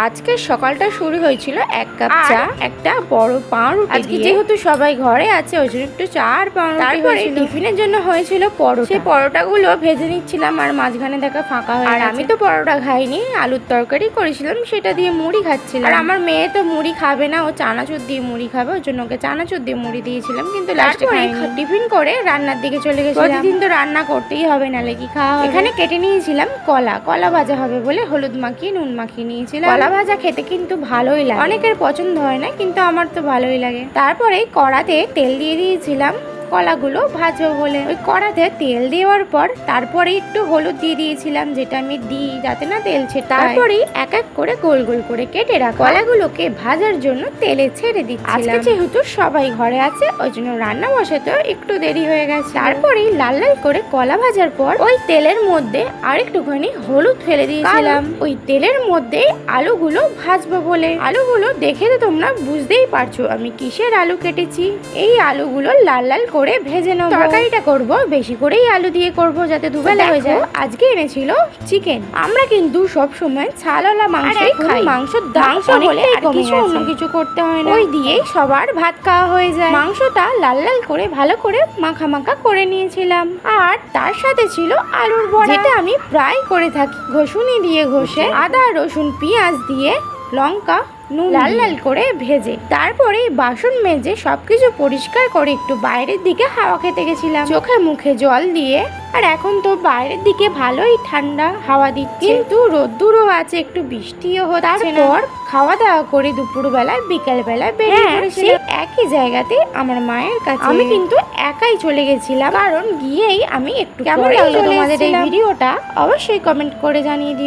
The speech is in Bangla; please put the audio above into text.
আজকে সকালটা শুরু হয়েছিল এক কাপ চা একটা বড় পাউরুটি আজকে যেহেতু সবাই ঘরে আছে ওই জন্য একটু চা আর পাউরুটি তারপরে টিফিনের জন্য হয়েছিল পরোটা। সেই পরোটাগুলো ভেজে নিচ্ছিলাম আর মাঝখানে দেখা ফাঁকা হয়ে গেছে। আর আমি তো পরোটা খাইনি, আলুর তরকারি করেছিলাম, সেটা দিয়ে মুড়ি খাচ্ছিলাম। আর আমার মেয়ে তো মুড়ি খাবে না, ও চানাচুর দিয়ে মুড়ি খাবে, ওর জন্য ওকে চানাচুর দিয়ে মুড়ি দিয়েছিলাম। কিন্তু লাস্টে টিফিন করে রান্নার দিকে চলে গেছিলাম। প্রতিদিন তো রান্না করতেই হবে, নালে কি খাওয়া হবে। এখানে কেটে নিয়েছিলাম কলা ভাজা হবে বলে হলুদ মাখিয়ে নুন মাখিয়ে নিয়েছিলাম। কলা ভাজা খেতে কিন্তু ভালোই লাগে, অনেকের পছন্দ হয় না কিন্তু আমার তো ভালোই লাগে। তারপরে কড়াতে তেল দিয়ে দিয়েছিলাম কলাগুলো ভাজবো বলে। ওই কড়াতে তেল দেওয়ার পর তারপরে একটু হলুদ দিয়ে দিয়েছিলাম, যেটা আমি দিই যাতে না তেল ছেড়ে। তারপরে এক এক করে গোল গোল করে কেটে রাখা কলাগুলোকে ভাজার জন্য তেলে ছেড়ে দিচ্ছিলাম। আজকে যেহেতু সবাই ঘরে আছে ওই জন্য রান্না বসাতে একটু দেরি হয়ে গেছে। তারপরে লাল লাল করে কলা ভাজার পর ওই তেলের মধ্যে আরেকটুখানি হলুদ ফেলে দিয়েছিলাম। ওই তেলের মধ্যে আলুগুলো ভাজবো বলে। আলুগুলো দেখে তো তোমরা বুঝতেই পারছো আমি কিসের আলু কেটেছি। এই আলুগুলো লাল লাল করে ভেজে নেব। তরকারিটা করব বেশি করেই আলু দিয়ে করব যাতে দুবেলা হয়ে যায়। আজকে এনেছিল চিকেন। আমরা কিন্তু সব সময় ছালওয়ালা মাংসই খাই, মাংসের দাম হলে আর কিছু অন্য কিছু করতে হয় না, ওই দিয়েই সবার ভাত খাওয়া হয়ে যায়। মাংসটা লাল লাল করে ভালো করে মাখা মাখা করে নিয়েছিলাম। আর তার সাথে ছিল আলুর বড়া, যেটা আমি প্রায় করে থাকি ঘষুনি দিয়ে ঘষে আদা রসুন পেঁয়াজ দিয়ে লঙ্কা লাল লাল করে ভেজে তারপরে বাসন মেজে সবকিছু পরিষ্কার করে একটু বাইরের দিকে হাওয়া খেতে গেছিলাম, চোখে মুখে জল দিয়ে। আর এখন তো বাইরের দিকে ভালোই ঠান্ডা হাওয়া দিচ্ছে, কিন্তু রোদ্দুরও আছে, একটু বৃষ্টিও হচ্ছে। তারপর খাওয়া দাওয়া করে দুপুর বেলায় বিকেল বেলায় বেরিয়ে পড়েছি একই জায়গাতে আমার মায়ের কাছে। আমি কিন্তু একাই চলে গেছিলাম, কারণ গিয়েই আমি একটু কেমন লাগলো তোমাদের এই ভিডিওটা অবশ্যই কমেন্ট করে জানিয়ে দিও।